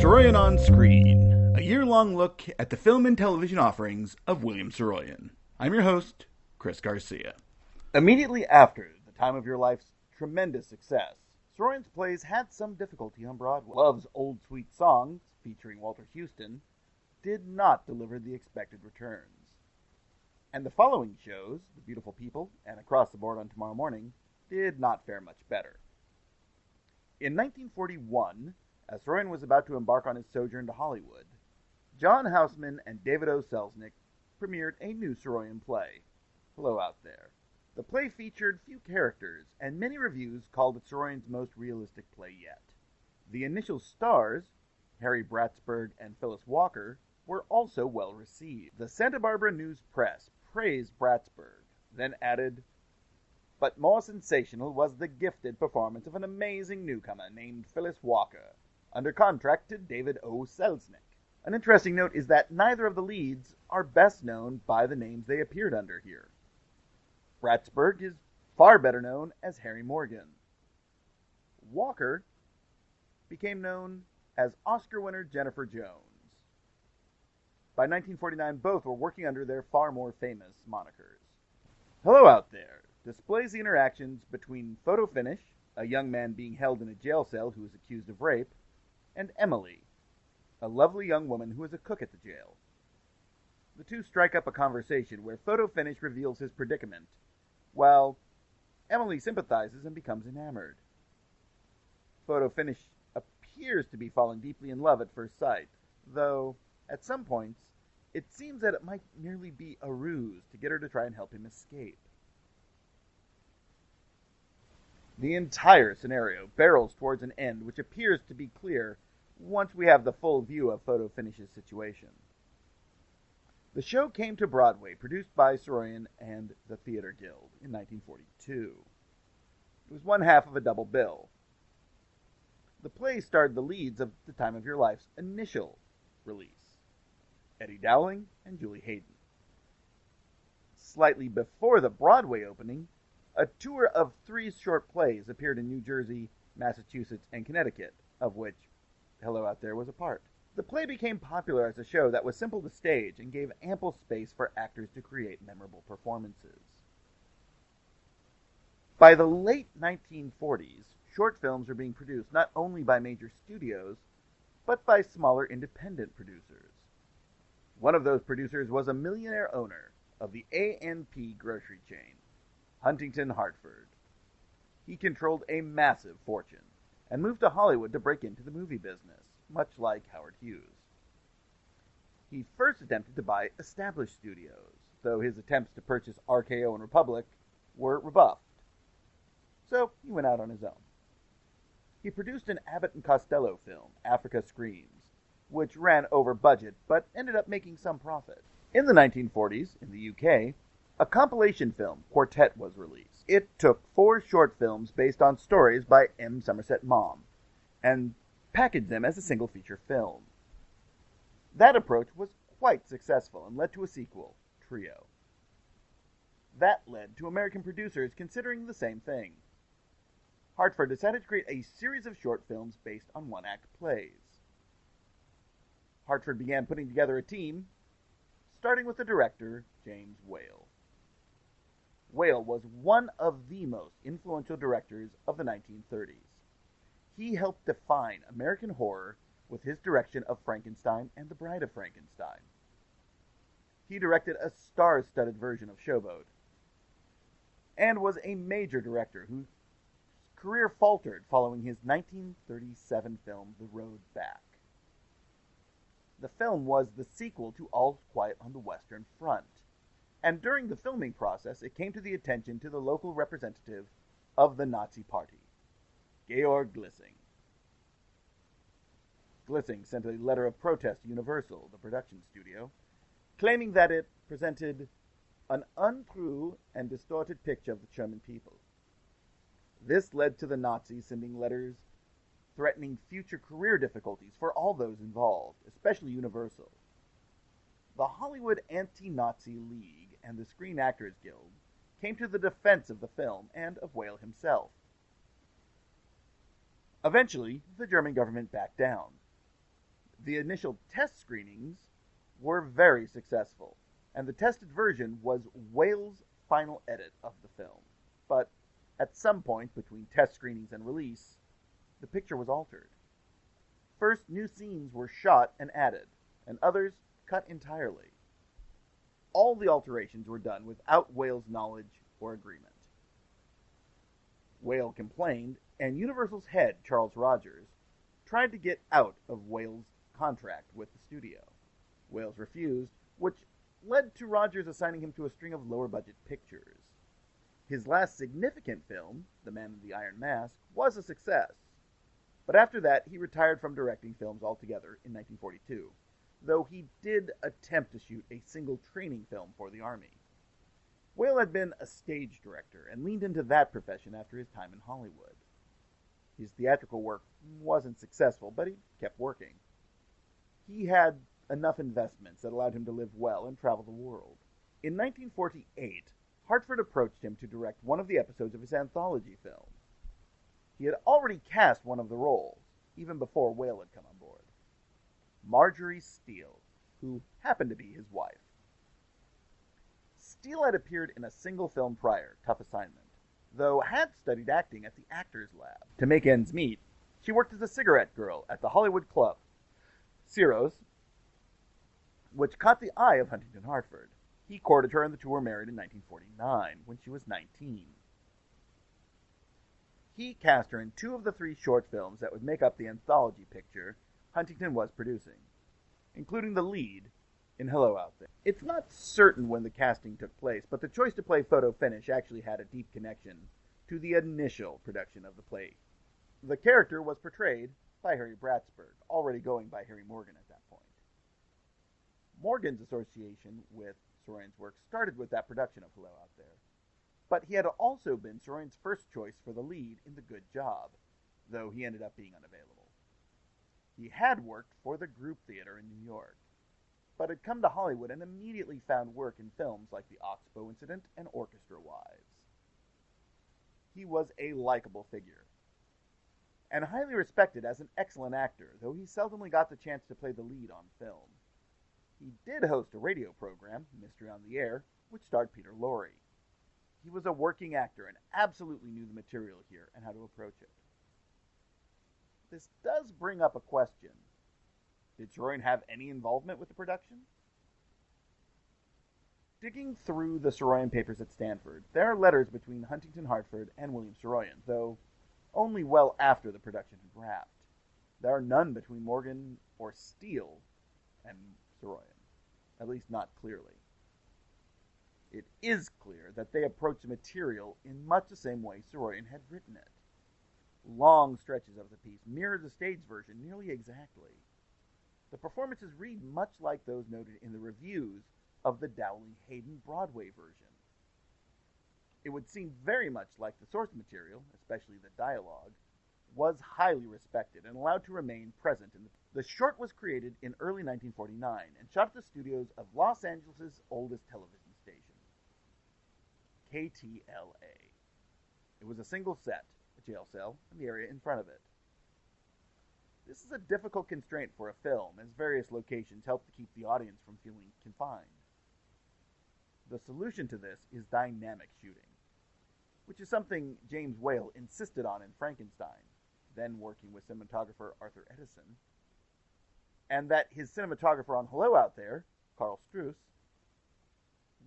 Saroyan on Screen, a year-long look at the film and television offerings of William Saroyan. I'm your host, Chris Garcia. Immediately after the time of your life's tremendous success, Saroyan's plays had some difficulty on Broadway. Love's Old Sweet Songs, featuring Walter Houston, did not deliver the expected returns. And the following shows, The Beautiful People and Across the Board on Tomorrow Morning, did not fare much better. In 1941, as Saroyan was about to embark on his sojourn to Hollywood, John Houseman and David O. Selznick premiered a new Saroyan play, Hello Out There. The play featured few characters, and many reviews called it Saroyan's most realistic play yet. The initial stars, Harry Bratsburg and Phyllis Walker, were also well received. The Santa Barbara News Press praised Bratsburg, then added, "But more sensational was the gifted performance of an amazing newcomer named Phyllis Walker, under contract to David O. Selznick." An interesting note is that neither of the leads are best known by the names they appeared under here. Bratsburg is far better known as Harry Morgan. Walker became known as Oscar winner Jennifer Jones. By 1949, both were working under their far more famous monikers. Hello Out There displays the interactions between Photo Finish, a young man being held in a jail cell who is accused of rape, and Emily, a lovely young woman who is a cook at the jail. The two strike up a conversation where Photo Finish reveals his predicament, while Emily sympathizes and becomes enamored. Photo Finish appears to be falling deeply in love at first sight, though at some points it seems that it might merely be a ruse to get her to try and help him escape. The entire scenario barrels towards an end which appears to be clear once we have the full view of Photo Finish's situation. The show came to Broadway, produced by Saroyan and the Theatre Guild in 1942. It was one half of a double bill. The play starred the leads of The Time of Your Life's initial release, Eddie Dowling and Julie Hayden. Slightly before the Broadway opening, a tour of 3 short plays appeared in New Jersey, Massachusetts, and Connecticut, of which Hello Out There was a part. The play became popular as a show that was simple to stage and gave ample space for actors to create memorable performances. By the late 1940s, short films were being produced not only by major studios, but by smaller independent producers. One of those producers was a millionaire owner of the A&P grocery chain, Huntington Hartford. He controlled a massive fortune and moved to Hollywood to break into the movie business, much like Howard Hughes. He first attempted to buy established studios, though his attempts to purchase RKO and Republic were rebuffed. So he went out on his own. He produced an Abbott and Costello film, Africa Screams, which ran over budget but ended up making some profit. In the 1940s, in the UK, a compilation film, Quartet, was released. It took 4 short films based on stories by M. Somerset Maugham and packaged them as a single feature film. That approach was quite successful and led to a sequel, Trio. That led to American producers considering the same thing. Hartford decided to create a series of short films based on one-act plays. Hartford began putting together a team, starting with the director, James Whale. Whale was one of the most influential directors of the 1930s. He helped define American horror with his direction of Frankenstein and The Bride of Frankenstein. He directed a star-studded version of Showboat, and was a major director whose career faltered following his 1937 film The Road Back. The film was the sequel to All's Quiet on the Western Front, and during the filming process it came to the attention to the local representative of the Nazi Party, Georg Glissing. Glissing sent a letter of protest to Universal, the production studio, claiming that it presented an untrue and distorted picture of the German people. This led to the Nazis sending letters threatening future career difficulties for all those involved, especially Universal. The Hollywood Anti-Nazi League and the Screen Actors Guild came to the defense of the film and of Whale himself. Eventually, the German government backed down. The initial test screenings were very successful, and the tested version was Whale's final edit of the film. But at some point between test screenings and release, the picture was altered. First, new scenes were shot and added, and others cut entirely. All the alterations were done without Whale's knowledge or agreement. Whale complained, and Universal's head, Charles Rogers, tried to get out of Whale's contract with the studio. Wales refused, which led to Rogers assigning him to a string of lower-budget pictures. His last significant film, The Man in the Iron Mask, was a success, but after that he retired from directing films altogether in 1942, though he did attempt to shoot a single training film for the Army. Whale had been a stage director and leaned into that profession after his time in Hollywood. His theatrical work wasn't successful, but he kept working. He had enough investments that allowed him to live well and travel the world. In 1948, Hartford approached him to direct one of the episodes of his anthology film. He had already cast one of the roles, even before Whale had come on board. Marjorie Steele, who happened to be his wife. Steele had appeared in a single film prior, Tough Assignment, though had studied acting at the Actors Lab. To make ends meet, she worked as a cigarette girl at the Hollywood Club, Ciro's, which caught the eye of Huntington Hartford. He courted her and the two were married in 1949, when she was 19. He cast her in 2 of the 3 short films that would make up the anthology picture Huntington was producing, including the lead in Hello Out There. It's not certain when the casting took place, but the choice to play photo finish actually had a deep connection to the initial production of the play. The character was portrayed by Harry Bratsburg, already going by Harry Morgan at that point. Morgan's association with Saroyan's work started with that production of Hello Out There, but he had also been Saroyan's first choice for the lead in The Good Job, though he ended up being unavailable. He had worked for the Group Theater in New York, but had come to Hollywood and immediately found work in films like The Oxbow Incident and Orchestra Wives. He was a likable figure, and highly respected as an excellent actor, though he seldomly got the chance to play the lead on film. He did host a radio program, Mystery on the Air, which starred Peter Lorre. He was a working actor and absolutely knew the material here and how to approach it. This does bring up a question. Did Saroyan have any involvement with the production? Digging through the Saroyan papers at Stanford, there are letters between Huntington Hartford and William Saroyan, though only well after the production had wrapped. There are none between Morgan or Steele and Saroyan, at least not clearly. It is clear that they approached the material in much the same way Saroyan had written it. Long stretches of the piece mirror the stage version nearly exactly. The performances read much like those noted in the reviews of the Dowling Hayden Broadway version. It would seem very much like the source material, especially the dialogue, was highly respected and allowed to remain present in the short was created in early 1949 and shot at the studios of Los Angeles' oldest television station, KTLA. It was a single set, a jail cell, and the area in front of it. This is a difficult constraint for a film, as various locations help to keep the audience from feeling confined. The solution to this is dynamic shooting, which is something James Whale insisted on in Frankenstein, then working with cinematographer Arthur Edison, and that his cinematographer on Hello Out There, Carl Struess,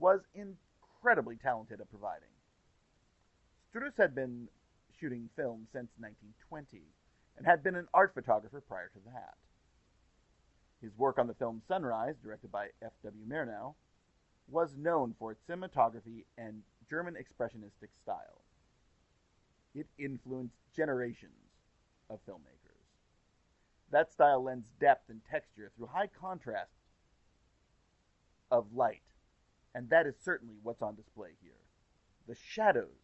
was incredibly talented at providing. Struess had been shooting film since 1920 and had been an art photographer prior to that. His work on the film Sunrise, directed by F.W. Murnau, was known for its cinematography and German expressionistic style. It influenced generations of filmmakers. That style lends depth and texture through high contrast of light, and that is certainly what's on display here. The shadows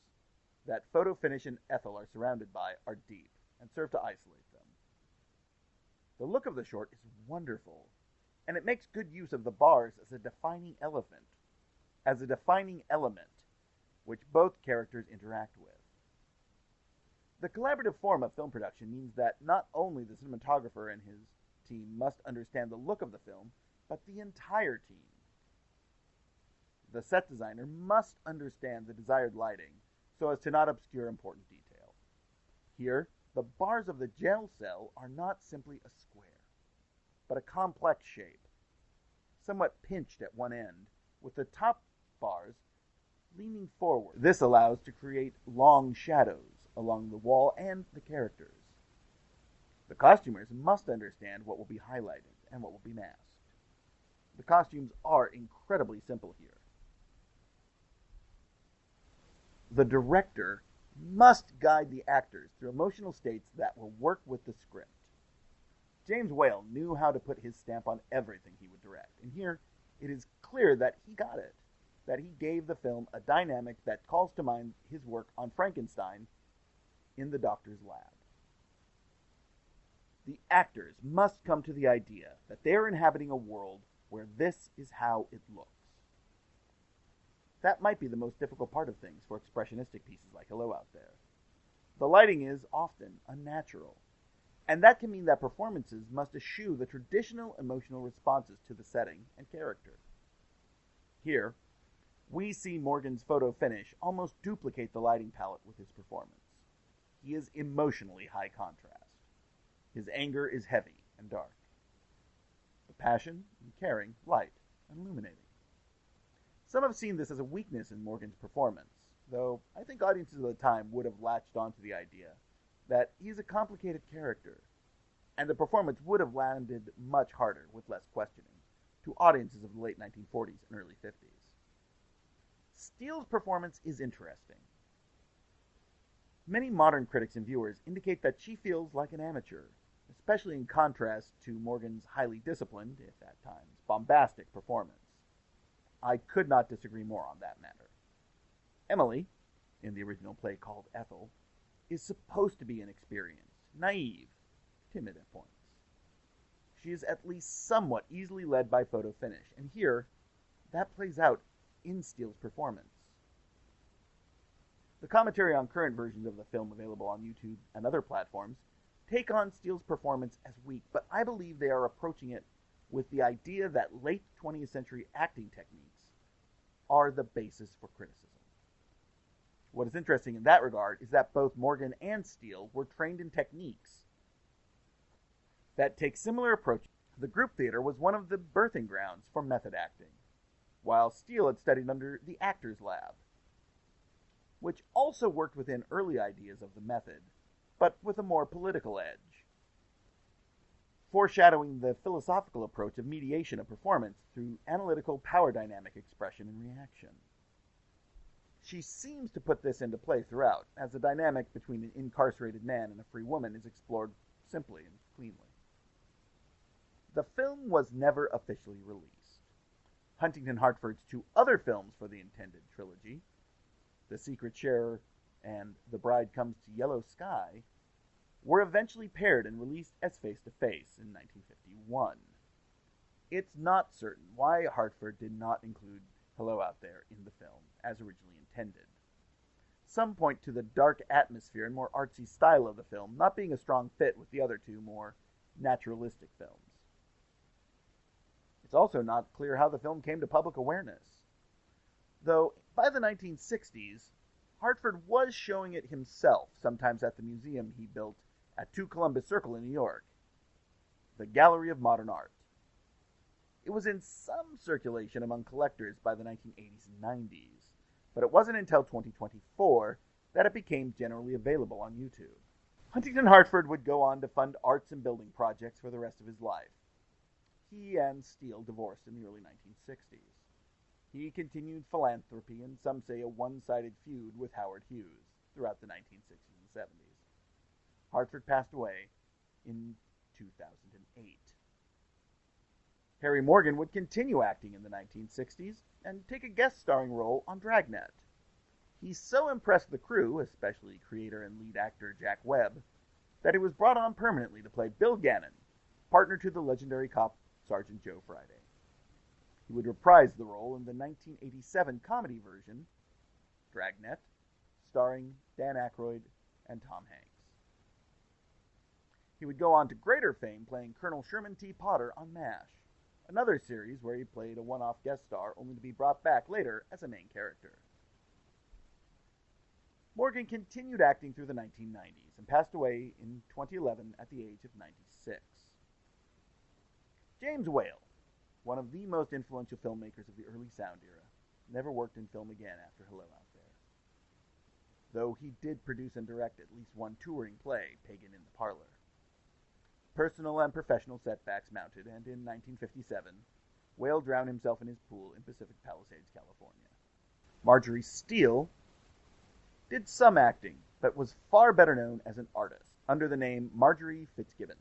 that Photo Finish and Ethel are surrounded by are deep and serve to isolate them. The look of the short is wonderful, and it makes good use of the bars as a defining element which both characters interact with. The collaborative form of film production means that not only the cinematographer and his team must understand the look of the film, but the entire team. The set designer must understand the desired lighting so as to not obscure important detail. Here, the bars of the jail cell are not simply a square, but a complex shape, somewhat pinched at one end, with the top bars leaning forward. This allows to create long shadows along the wall and the characters. The costumers must understand what will be highlighted and what will be masked. The costumes are incredibly simple here. The director must guide the actors through emotional states that will work with the script. James Whale knew how to put his stamp on everything he would direct, and here it is clear that he got it, that he gave the film a dynamic that calls to mind his work on Frankenstein in the doctor's lab. The actors must come to the idea that they are inhabiting a world where this is how it looks. That might be the most difficult part of things for expressionistic pieces like Hello Out There. The lighting is often unnatural, and that can mean that performances must eschew the traditional emotional responses to the setting and character. Here, we see Morgan's photo finish almost duplicate the lighting palette with his performance. He is emotionally high contrast. His anger is heavy and dark. The passion and caring, light and illuminating. Some have seen this as a weakness in Morgan's performance, though I think audiences of the time would have latched onto the idea that he's a complicated character, and the performance would have landed much harder with less questioning to audiences of the late 1940s and early 50s. Steele's performance is interesting. Many modern critics and viewers indicate that she feels like an amateur, especially in contrast to Morgan's highly disciplined, if at times bombastic, performance. I could not disagree more on that matter. Emily, in the original play called Ethel, is supposed to be inexperienced, naive, timid at points. She is at least somewhat easily led by photo finish, and here, that plays out in Steele's performance. The commentary on current versions of the film available on YouTube and other platforms take on Steele's performance as weak, but I believe they are approaching it with the idea that late 20th century acting techniques are the basis for criticism. What is interesting in that regard is that both Morgan and Steele were trained in techniques that take similar approaches. The group theater was one of the birthing grounds for method acting, while Steele had studied under the Actors Lab, which also worked within early ideas of the method, but with a more political edge, foreshadowing the philosophical approach of mediation of performance through analytical power dynamic expression and reaction. She seems to put this into play throughout, as the dynamic between an incarcerated man and a free woman is explored simply and cleanly. The film was never officially released. Huntington Hartford's two other films for the intended trilogy, The Secret Sharer and The Bride Comes to Yellow Sky, were eventually paired and released as face-to-face in 1951. It's not certain why Hartford did not include Hello Out There in the film as originally intended. Some point to the dark atmosphere and more artsy style of the film not being a strong fit with the other two more naturalistic films. It's also not clear how the film came to public awareness, though by the 1960s, Hartford was showing it himself, sometimes at the museum he built at 2 Columbus Circle in New York, the Gallery of Modern Art. It was in some circulation among collectors by the 1980s and 90s, but it wasn't until 2024 that it became generally available on YouTube. Huntington Hartford would go on to fund arts and building projects for the rest of his life. He and Steele divorced in the early 1960s. He continued philanthropy and some say a one-sided feud with Howard Hughes throughout the 1960s and 70s. Hartford passed away in 2008. Harry Morgan would continue acting in the 1960s and take a guest starring role on Dragnet. He so impressed the crew, especially creator and lead actor Jack Webb, that he was brought on permanently to play Bill Gannon, partner to the legendary cop Sergeant Joe Friday. He would reprise the role in the 1987 comedy version, Dragnet, starring Dan Aykroyd and Tom Hanks. He would go on to greater fame playing Colonel Sherman T. Potter on MASH, another series where he played a one-off guest star only to be brought back later as a main character. Morgan continued acting through the 1990s and passed away in 2011 at the age of 96. James Whale, one of the most influential filmmakers of the early sound era, never worked in film again after Hello Out There. Though he did produce and direct at least one touring play, Pagan in the Parlor. Personal and professional setbacks mounted, and in 1957, Whale drowned himself in his pool in Pacific Palisades, California. Marjorie Steele did some acting, but was far better known as an artist, under the name Marjorie Fitzgibbon.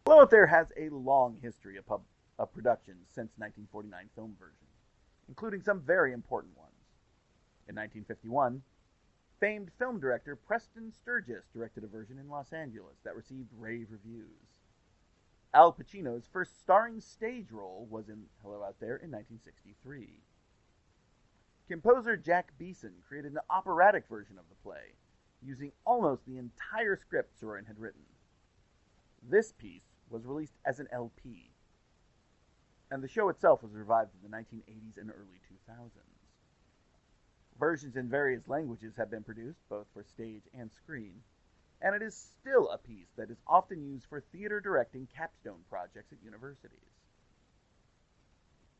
Hello Out There has a long history of productions since 1949 film version, including some very important ones. In 1951, famed film director Preston Sturgis directed a version in Los Angeles that received rave reviews. Al Pacino's first starring stage role was in Hello Out There in 1963. Composer Jack Beeson created an operatic version of the play, using almost the entire script Saroyan had written. This piece was released as an LP, and the show itself was revived in the 1980s and early 2000s. Versions in various languages have been produced, both for stage and screen, and it is still a piece that is often used for theater directing capstone projects at universities.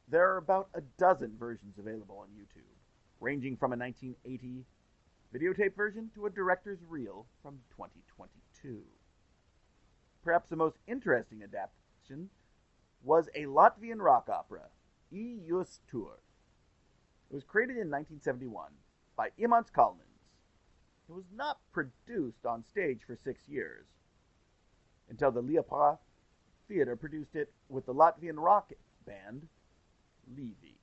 There are about a dozen versions available on YouTube, ranging from a 1980 videotape version to a director's reel from 2022. Perhaps the most interesting adaptation was a Latvian rock opera, I Jūs Tur. It was created in 1971 by Imants Kalnins. It was not produced on stage for 6 years, until the Liepa Theater produced it with the Latvian rock band Levi.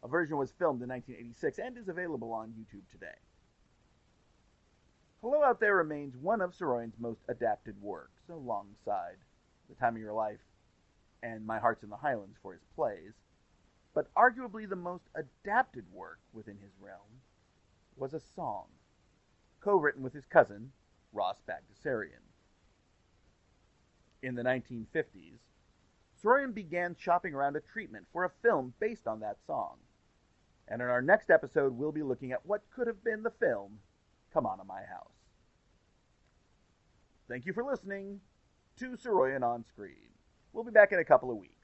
A version was filmed in 1986 and is available on YouTube today. Hello Out There remains one of Saroyan's most adapted works, alongside The Time of Your Life and My Heart's in the Highlands for his plays, but arguably the most adapted work within his realm was a song, co-written with his cousin, Ross Bagdasarian. In the 1950s, Saroyan began shopping around a treatment for a film based on that song, and in our next episode we'll be looking at what could have been the film Come On to My House. Thank you for listening to Saroyan on Screen. We'll be back in a couple of weeks.